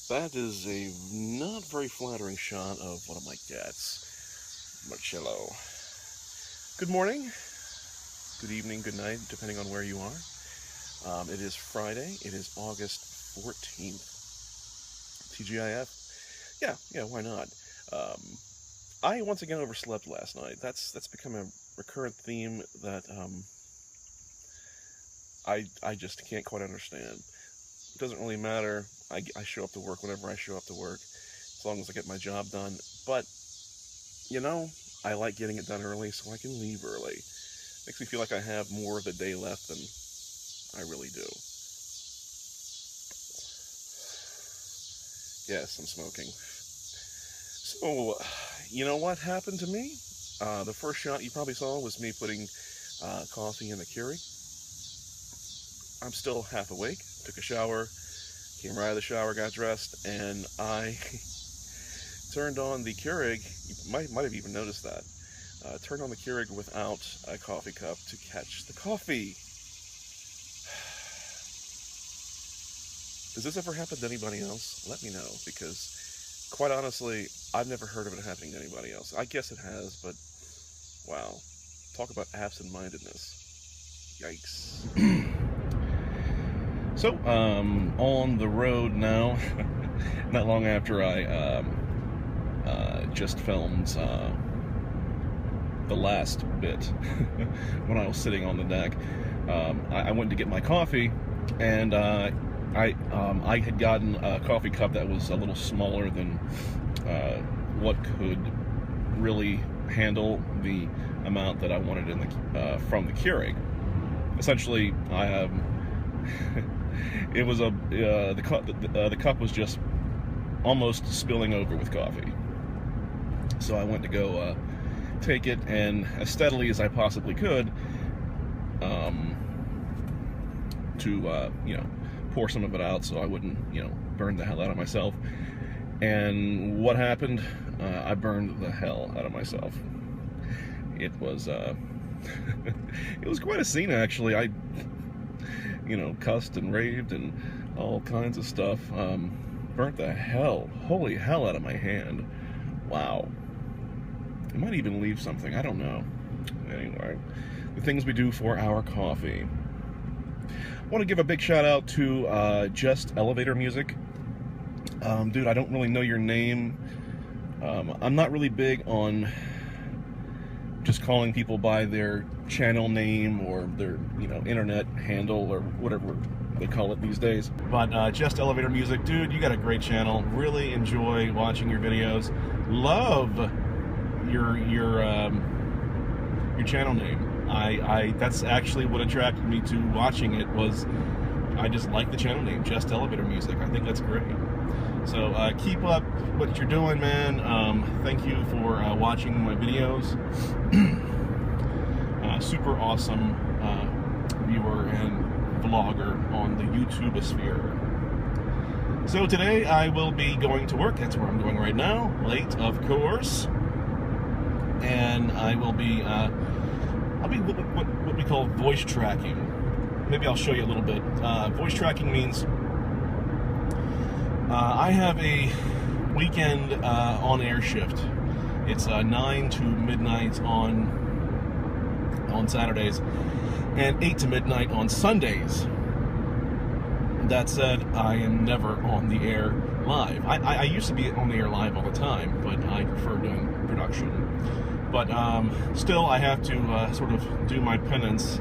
That is a not very flattering shot of one of my cats, Marcello. Good morning, good evening, good night, depending on where you are. It is Friday. It is August 14th. TGIF? Yeah, why not? Um, I once again overslept last night. That's become a recurrent theme that I just can't quite understand. It doesn't really matter. I show up to work whenever I show up to work, as long as I get my job done. But, I like getting it done early so I can leave early. Makes me feel like I have more of the day left than I really do. Yes, I'm smoking. So, you know what happened to me? The first shot you probably saw was me putting coffee in the Keurig. I'm still half awake, took a shower, came right out of the shower, got dressed, and I turned on the Keurig. You might have even noticed that. Turned on the Keurig without a coffee cup to catch the coffee. Does this ever happen to anybody else? Let me know, because quite honestly, I've never heard of it happening to anybody else. I guess it has, but wow. Talk about absent-mindedness. Yikes. So, on the road now, not long after I just filmed the last bit when I was sitting on the deck. I went to get my coffee, and I had gotten a coffee cup that was a little smaller than what could really handle the amount that I wanted in the from the Keurig. Essentially, it was the cup was just almost spilling over with coffee. So I went to go take it, and as steadily as I possibly could, to pour some of it out so I wouldn't burn the hell out of myself. And what happened? I burned the hell out of myself. It was it was quite a scene, actually. I cussed and raved and all kinds of stuff. Burnt the holy hell out of my hand. Wow. It might even leave something, I don't know. Anyway, the things we do for our coffee. I want to give a big shout out to Just Elevator Music. Dude, I don't really know your name. I'm not really big on just calling people by their channel name or their internet handle or whatever they call it these days. But Just Elevator Music, dude, you got a great channel. Really enjoy watching your videos. Love your channel name. That's actually what attracted me to watching it. Was I just like the channel name, Just Elevator Music. I think that's great. So keep up what you're doing, man. Thank you for watching my videos. Super awesome viewer and vlogger on the YouTubesphere. So today I will be going to work. That's where I'm going right now. Late, of course. And I will be I'll be what we call voice tracking. Maybe I'll show you a little bit. Voice tracking means I have a weekend on-air shift. It's 9 to midnight on Saturdays and 8 to midnight on Sundays. That said, I am never on the air live. I used to be on the air live all the time, but I prefer doing production. But still, I have to sort of do my penance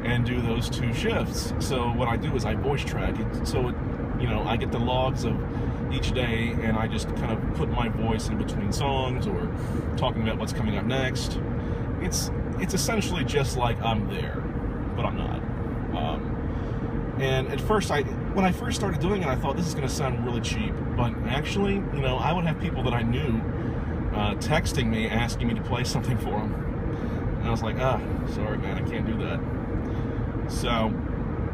and do those two shifts. So what I do is I voice track it. So I get the logs of each day, and I just kind of put my voice in between songs or talking about what's coming up next. It's essentially just like I'm there, but I'm not. And at first, when I first started doing it, I thought this is going to sound really cheap. But actually, I would have people that I knew texting me, asking me to play something for them. And I was like, sorry, man, I can't do that. So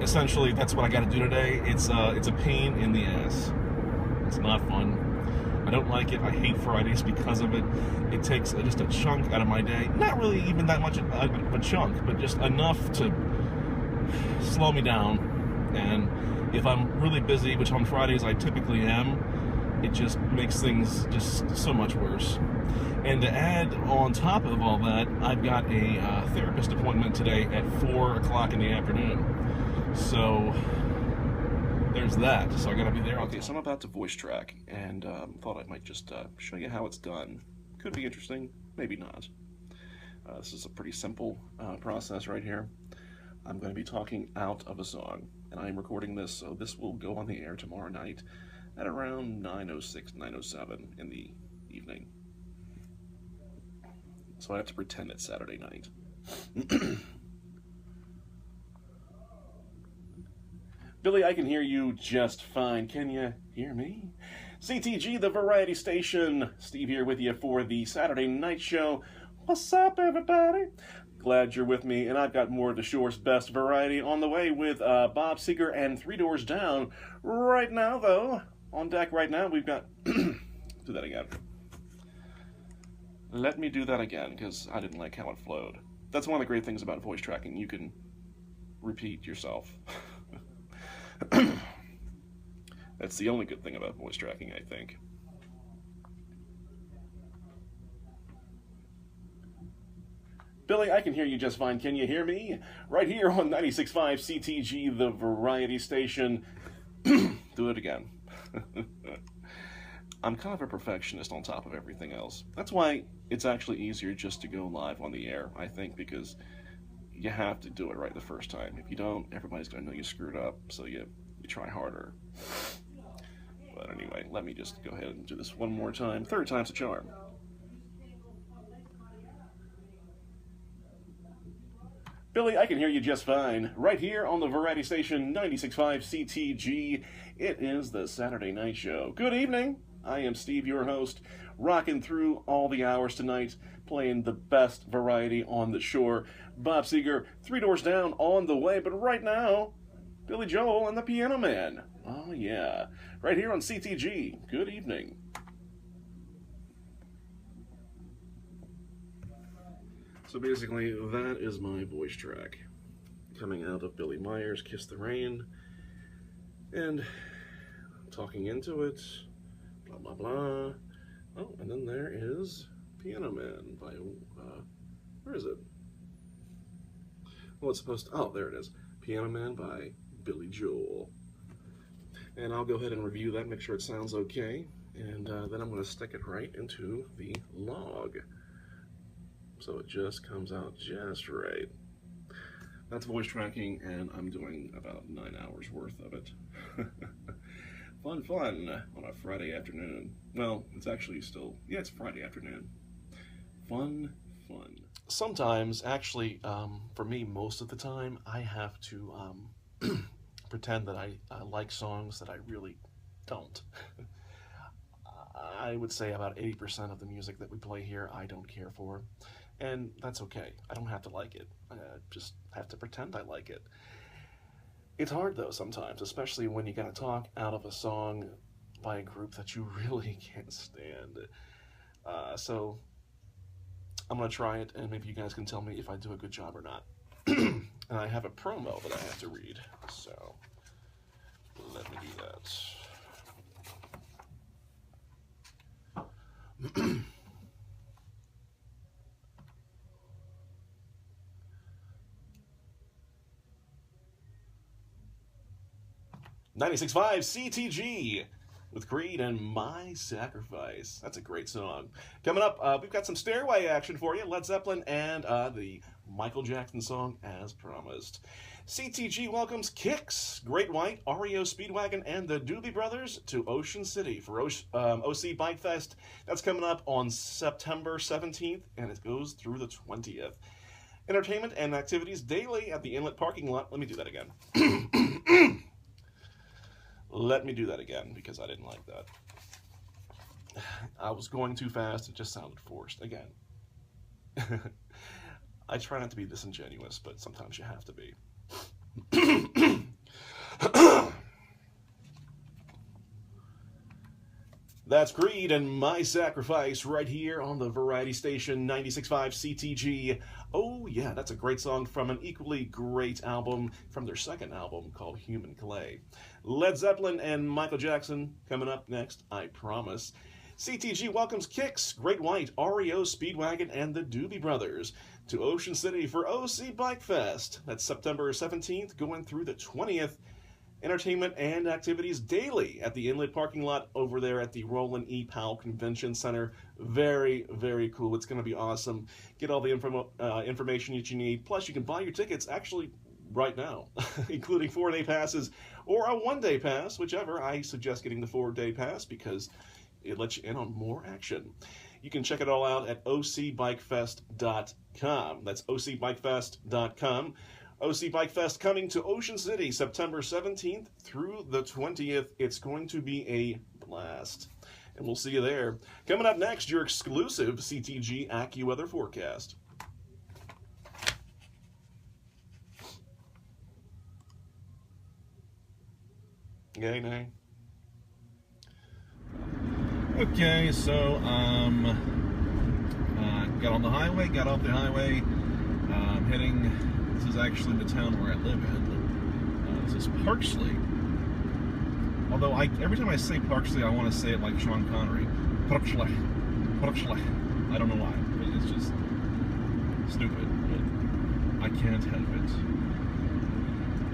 essentially, that's what I got to do today. It's a pain in the ass. It's not fun. I don't like it. I hate Fridays because of it. It takes just a chunk out of my day. Not really even that much of a chunk, but just enough to slow me down and if I'm really busy, which on Fridays I typically am, it just makes things just so much worse. And to add on top of all that, I've got a therapist appointment today at 4 o'clock in the afternoon. So there's that. So I gotta be there. Okay, so I'm about to voice track, and thought I might just show you how it's done. Could be interesting, maybe not. This is a pretty simple process right here. I'm going to be talking out of a song, and I'm recording this, so this will go on the air tomorrow night at around 9:06, 9:07 in the evening. So I have to pretend it's Saturday night. Billy, I can hear you just fine. Can you hear me? CTG, the variety station. Steve here with you for the Saturday night show. What's up, everybody? Glad you're with me, and I've got more of the shore's best variety on the way with Bob Seger and Three Doors Down. Right now, though, on deck right now, we've got... do that again. Let me do that again, because I didn't like how it flowed. That's one of the great things about voice tracking. You can repeat yourself. That's the only good thing about voice tracking, I think. Billy, I can hear you just fine. Can you hear me? Right here on 96.5 CTG, the variety station. Do it again. I'm kind of a perfectionist on top of everything else. That's why it's actually easier just to go live on the air, I think, because you have to do it right the first time. If you don't, everybody's going to know you screwed up, so you try harder. But anyway, let me just go ahead and do this one more time. Third time's a charm. Billy, I can hear you just fine. Right here on the variety station 96.5 CTG, it is the Saturday Night Show. Good evening. I am Steve, your host, rocking through all the hours tonight, playing the best variety on the shore. Bob Seger, Three Doors Down on the way, but right now, Billy Joel and the Piano Man. Oh yeah, right here on CTG. Good evening. So basically, that is my voice track coming out of Billy Meyer's Kiss the Rain, and talking into it, blah blah blah. Oh, and then there is Piano Man by, where is it? Well, it's supposed to, oh, there it is. Piano Man by Billy Joel. And I'll go ahead and review that, make sure it sounds okay, and then I'm going to stick it right into the log. So it just comes out just right. That's voice tracking, and I'm doing about 9 hours worth of it. Fun on a Friday afternoon. Well, it's actually still, yeah, it's Friday afternoon. Fun. Sometimes, actually, for me, most of the time, I have to pretend that I like songs that I really don't. I would say about 80% of the music that we play here, I don't care for. And that's okay. I don't have to like it. I just have to pretend I like it. It's hard, though, sometimes, especially when you gotta talk out of a song by a group that you really can't stand. So I'm gonna try it, and maybe you guys can tell me if I do a good job or not. And I have a promo that I have to read, so let me do that. 96.5 CTG with Creed and My Sacrifice. That's a great song. Coming up, we've got some Stairway action for you. Led Zeppelin and the Michael Jackson song, as promised. CTG welcomes Kix, Great White, REO Speedwagon, and the Doobie Brothers to Ocean City for OC Bike Fest. That's coming up on September 17th, and it goes through the 20th. Entertainment and activities daily at the Inlet parking lot. Let me do that again. Let me do that again, because I didn't like that. I was going too fast. It just sounded forced. Again. I try not to be disingenuous, but sometimes you have to be. That's Creed and My Sacrifice right here on the Variety Station 96.5 CTG. Oh yeah, that's a great song from an equally great album from their second album called Human Clay. Led Zeppelin and Michael Jackson coming up next, I promise. CTG welcomes Kix, Great White, REO Speedwagon, and the Doobie Brothers to Ocean City for OC Bike Fest. That's September 17th going through the 20th. Entertainment and activities daily at the inlet parking lot over there at the Roland E. Powell Convention Center. Very, very cool. It's going to be awesome. Get all the information that you need. Plus, you can buy your tickets actually right now, including 4-day passes or a 1-day pass, whichever. I suggest getting the 4-day pass because it lets you in on more action. You can check it all out at ocbikefest.com. That's ocbikefest.com. OC Bike Fest coming to Ocean City September 17th through the 20th. It's going to be a blast. And we'll see you there. Coming up next, your exclusive CTG AccuWeather forecast. Okay, now. Okay, so got on the highway, got off the highway, heading. This is actually the town where I live in. This is Parksley. Although every time I say Parksley, I want to say it like Sean Connery. Parksley. Parksley. I don't know why, but it's just stupid. But I can't help it.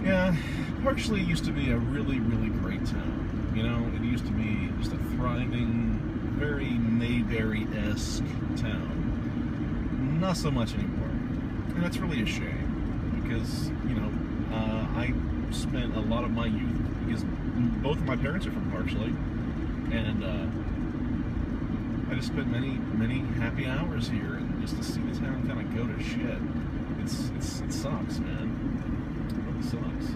Yeah, Parksley used to be a really, really great town. You know, it used to be just a thriving, very Mayberry-esque town. Not so much anymore. And that's really a shame. Because, you know, I spent a lot of my youth, because both of my parents are from Parksley, and I just spent many, many happy hours here, and just to see the town kind of go to shit, it sucks, man. It really sucks.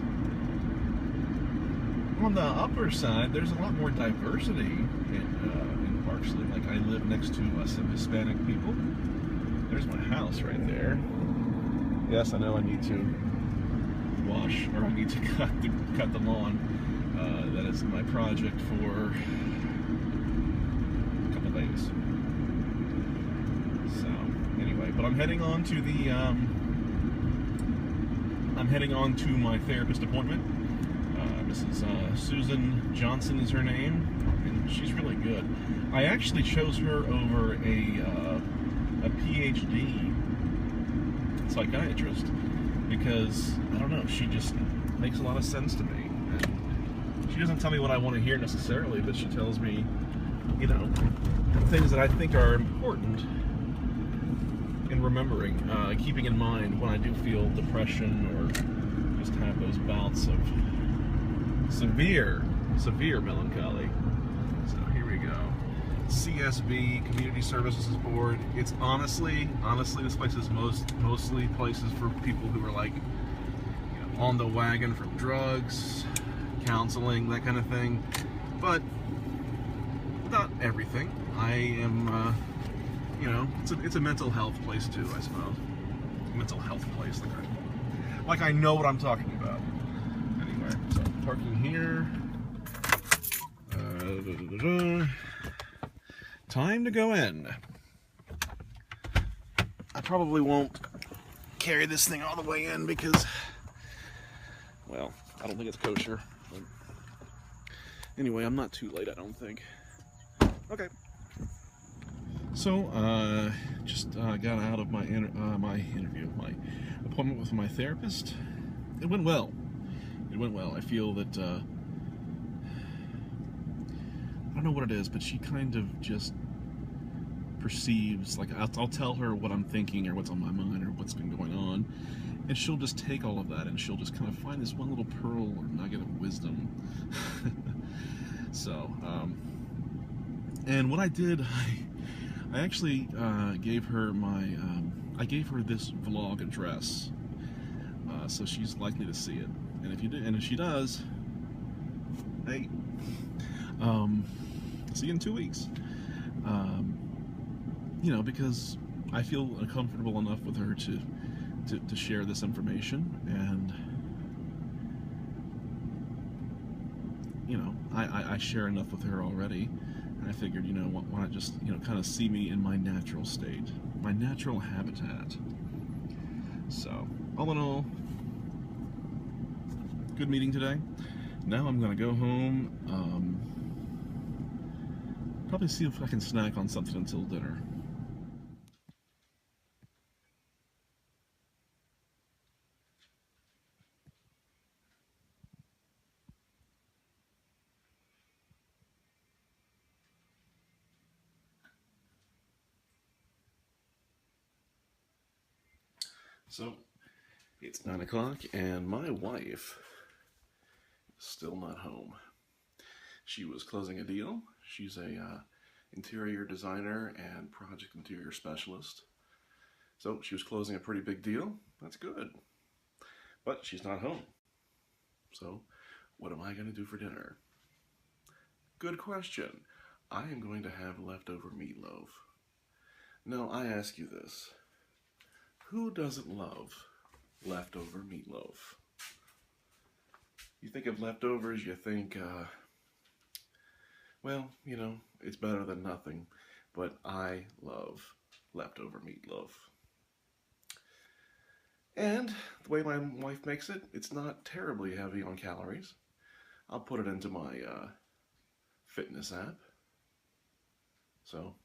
On the upper side, there's a lot more diversity in Parksley. Like, I live next to some Hispanic people. There's my house right there. Yes, I know I need to wash, or I need to cut the lawn. That is my project for a couple days. So anyway, but I'm heading on to my therapist appointment. Mrs. Susan Johnson is her name, and she's really good. I actually chose her over a PhD psychiatrist because, I don't know, she just makes a lot of sense to me. And she doesn't tell me what I want to hear necessarily, but she tells me, you know, things that I think are important in remembering, keeping in mind when I do feel depression or just have those bouts of severe melancholy. So here we go. CSB, Community Services Board. It's honestly, this place is mostly places for people who are like, you know, on the wagon from drugs, counseling, that kind of thing. But not everything. I am, you know, it's a mental health place too, I suppose. Mental health place, like I know what I'm talking about. Anyway, so parking here. Time to go in. I probably won't carry this thing all the way in because, well, I don't think it's kosher. But anyway, I'm not too late, I don't think. Okay. So, just got out of my my appointment with my therapist. It went well. I feel that, I don't know what it is, but she kind of just perceives, like, I'll tell her what I'm thinking or what's on my mind or what's been going on, and she'll just take all of that and she'll just kind of find this one little pearl or nugget of wisdom. So, and what I did, I actually gave her I gave her this vlog address, so she's likely to see it. And if she does, hey, see you in 2 weeks. You know, because I feel comfortable enough with her to share this information, and I share enough with her already. And I figured, why not just, kind of see me in my natural state, my natural habitat. So, all in all, good meeting today. Now I'm going to go home, probably see if I can snack on something until dinner. So, it's 9 o'clock, and my wife is still not home. She was closing a deal. She's a interior designer and project interior specialist. So she was closing a pretty big deal. That's good. But she's not home. So what am I going to do for dinner? Good question. I am going to have leftover meatloaf. Now, I ask you this. Who doesn't love leftover meatloaf? You think of leftovers, you think, well, it's better than nothing. But I love leftover meatloaf. And the way my wife makes it, it's not terribly heavy on calories. I'll put it into my fitness app. So,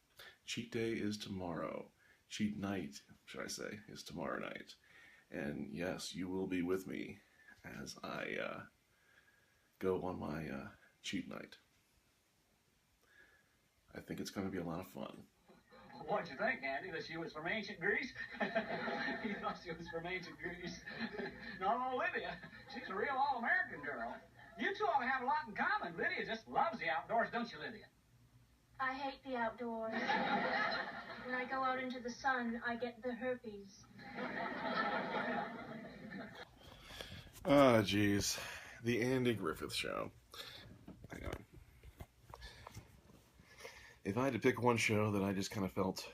cheat day is tomorrow. Cheat night, should I say, is tomorrow night. And yes, you will be with me as I go on my cheat night. I think it's going to be a lot of fun. What'd you think, Andy? That she was from ancient Greece? You thought she was from ancient Greece? No, Lydia. She's a real all-American girl. You two ought to have a lot in common. Lydia just loves the outdoors, don't you, Lydia? I hate the outdoors. When I go out into the sun, I get the herpes. Ah, geez. The Andy Griffith Show. Hang on. If I had to pick one show that I just kind of felt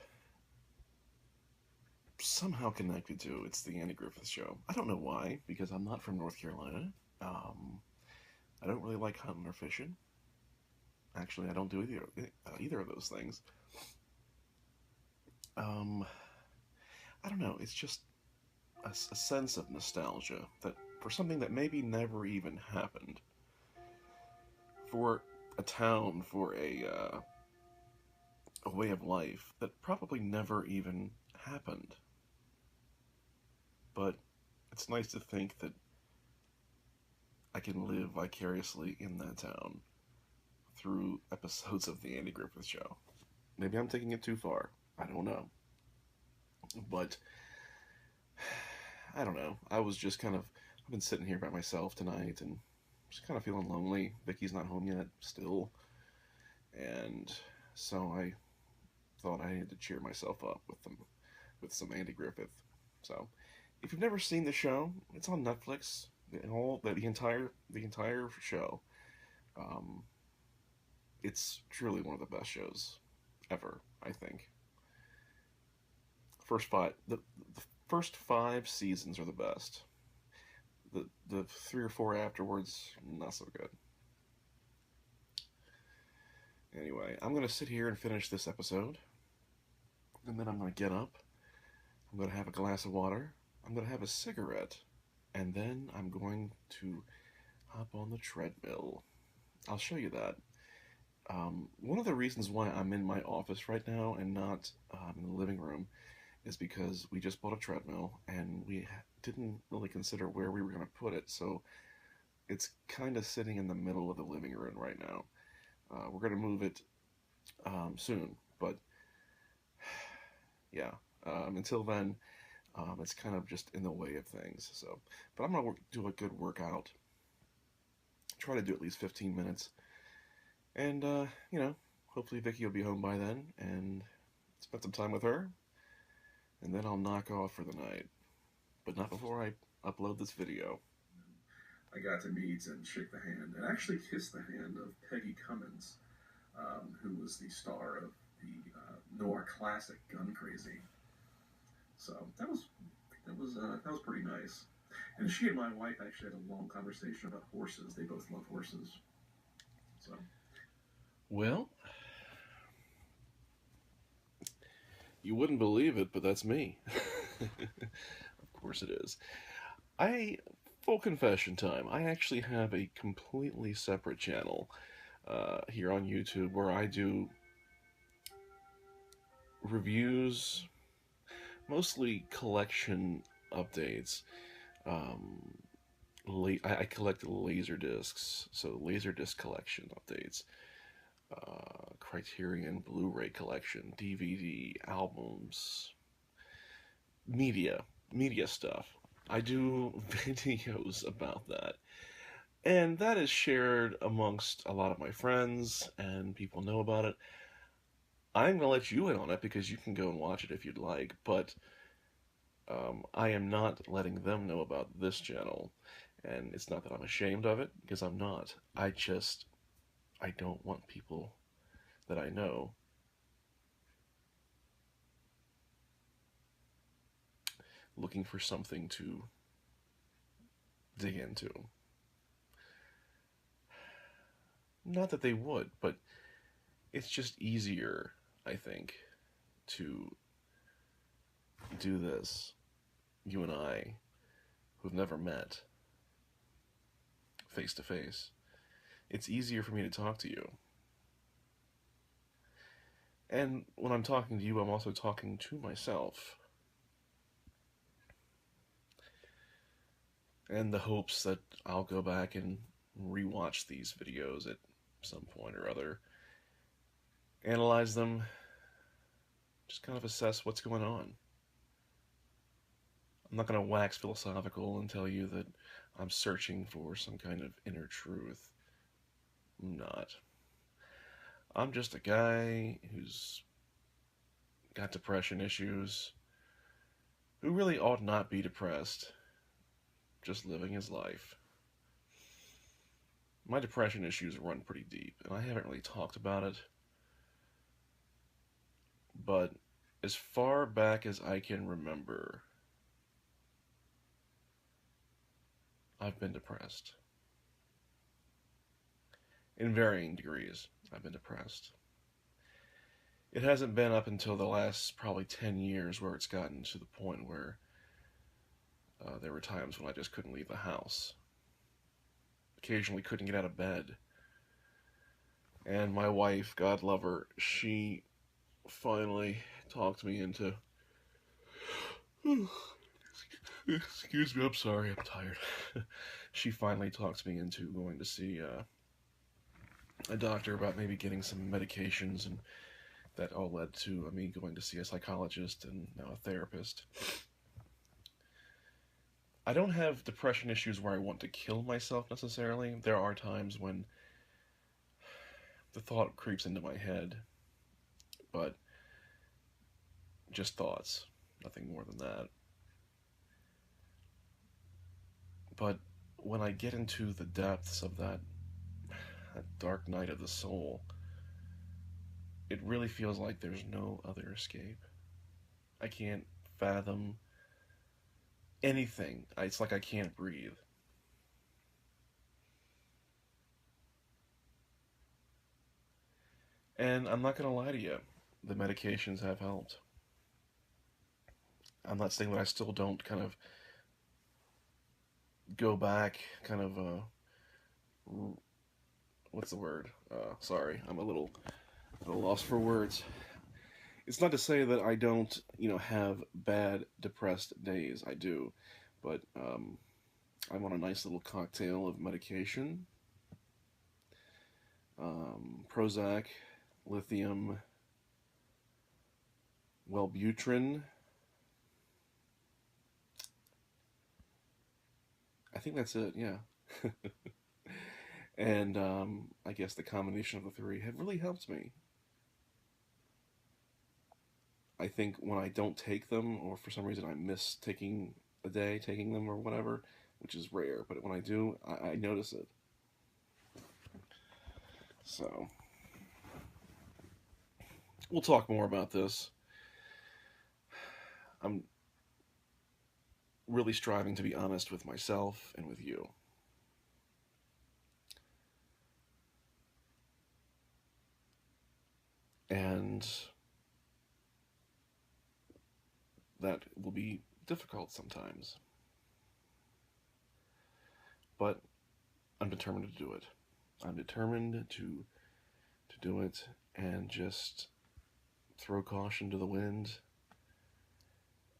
somehow connected to, it's the Andy Griffith Show. I don't know why, because I'm not from North Carolina. I don't really like hunting or fishing. Actually, I don't do either of those things. I don't know. It's just a sense of nostalgia that for something that maybe never even happened, for a town, for a way of life that probably never even happened. But it's nice to think that I can live vicariously in that town through episodes of the Andy Griffith Show. Maybe I'm taking it too far. I don't know. But I don't know. I was just I've been sitting here by myself tonight and just kind of feeling lonely. Vicky's not home yet, still. And so I thought I needed to cheer myself up with some Andy Griffith. So, if you've never seen the show, it's on Netflix. The entire show. It's truly one of the best shows ever, I think. The first 5 seasons are the best. The 3 or 4 afterwards, not so good. Anyway, I'm going to sit here and finish this episode. And then I'm going to get up. I'm going to have a glass of water. I'm going to have a cigarette. And then I'm going to hop on the treadmill. I'll show you that. One of the reasons why I'm in my office right now and not in the living room is because we just bought a treadmill and we didn't really consider where we were going to put it. So it's kind of sitting in the middle of the living room right now. We're going to move it soon, but yeah, until then, it's kind of just in the way of things. So, but I'm going to do a good workout, try to do at least 15 minutes, and, hopefully Vicky will be home by then, and spend some time with her, and then I'll knock off for the night, but not before I upload this video. I got to meet and shake the hand, and actually kiss the hand of Peggy Cummins, who was the star of the noir classic Gun Crazy. So that was pretty nice. And she and my wife actually had a long conversation about horses. They both love horses. So. Well, you wouldn't believe it, but that's me. Of course it is. Full confession time, I actually have a completely separate channel here on YouTube where I do reviews, mostly collection updates. Um, I collect laser discs, so laser disc collection updates, Criterion Blu-ray collection, DVD, albums, media, media stuff. I do videos about that. And that is shared amongst a lot of my friends, and people know about it. I'm going to let you in on it because you can go and watch it if you'd like, but I am not letting them know about this channel. And it's not that I'm ashamed of it, because I'm not. I don't want people that I know looking for something to dig into. Not that they would, but it's just easier, I think, to do this. You and I, who've never met face to face, it's easier for me to talk to you. And when I'm talking to you, I'm also talking to myself. And the hopes that I'll go back and rewatch these videos at some point or other, analyze them, just kind of assess what's going on. I'm not going to wax philosophical and tell you that I'm searching for some kind of inner truth. I'm not. I'm just a guy who's got depression issues, who really ought not be depressed, just living his life. My depression issues run pretty deep, and I haven't really talked about it, but as far back as I can remember, I've been depressed. In varying degrees, I've been depressed. It hasn't been up until the last probably 10 years where it's gotten to the point where there were times when I just couldn't leave the house. Occasionally couldn't get out of bed. And my wife, God love her, she finally talked me into... Excuse me, I'm sorry, I'm tired. She finally talked me into going to see a doctor about maybe getting some medications, and that all led to me going to see a psychologist and now a therapist. I don't have depression issues where I want to kill myself necessarily. There are times when the thought creeps into my head, but just thoughts, nothing more than that. But when I get into the depths of that dark night of the soul, it really feels like there's no other escape. I can't fathom anything. It's like I can't breathe. And I'm not going to lie to you, the medications have helped. I'm not saying that I still don't kind of go back, kind of, what's the word? Sorry, I'm a little lost for words. It's not to say that I don't, have bad, depressed days. I do. But I'm on a nice little cocktail of medication. Prozac, lithium, Wellbutrin. I think that's it, yeah. And I guess the combination of the three have really helped me. I think when I don't take them, or for some reason I miss taking a day, taking them or whatever, which is rare, but when I do, I notice it. So, we'll talk more about this. I'm really striving to be honest with myself and with you. And that will be difficult sometimes. But I'm determined to do it. I'm determined to do it and just throw caution to the wind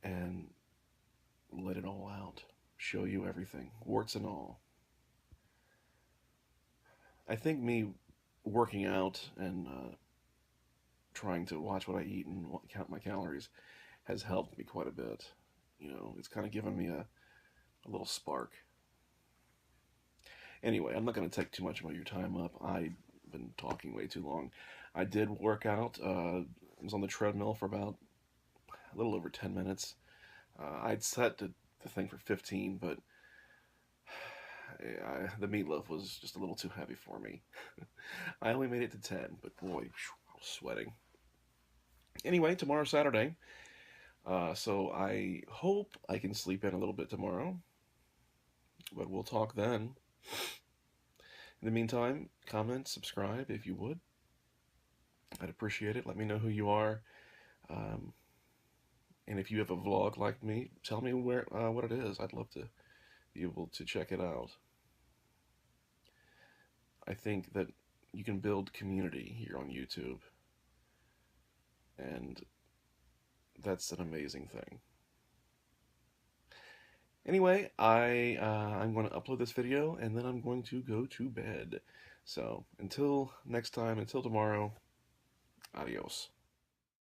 and let it all out. Show you everything, warts and all. I think me working out and trying to watch what I eat and count my calories has helped me quite a bit. You know, it's kind of given me a little spark. Anyway, I'm not going to take too much of your time up. I've been talking way too long. I did work out. I was on the treadmill for about a little over 10 minutes. I'd set the thing for 15, but the meatloaf was just a little too heavy for me. I only made it to 10, but boy, I was sweating. Anyway, tomorrow's Saturday, so I hope I can sleep in a little bit tomorrow, but we'll talk then. In the meantime, comment, subscribe if you would. I'd appreciate it. Let me know who you are. And if you have a vlog like me, tell me what it is. I'd love to be able to check it out. I think that you can build community here on YouTube. And that's an amazing thing. Anyway, I'm going to upload this video, and then I'm going to go to bed. So, until next time, until tomorrow, adios.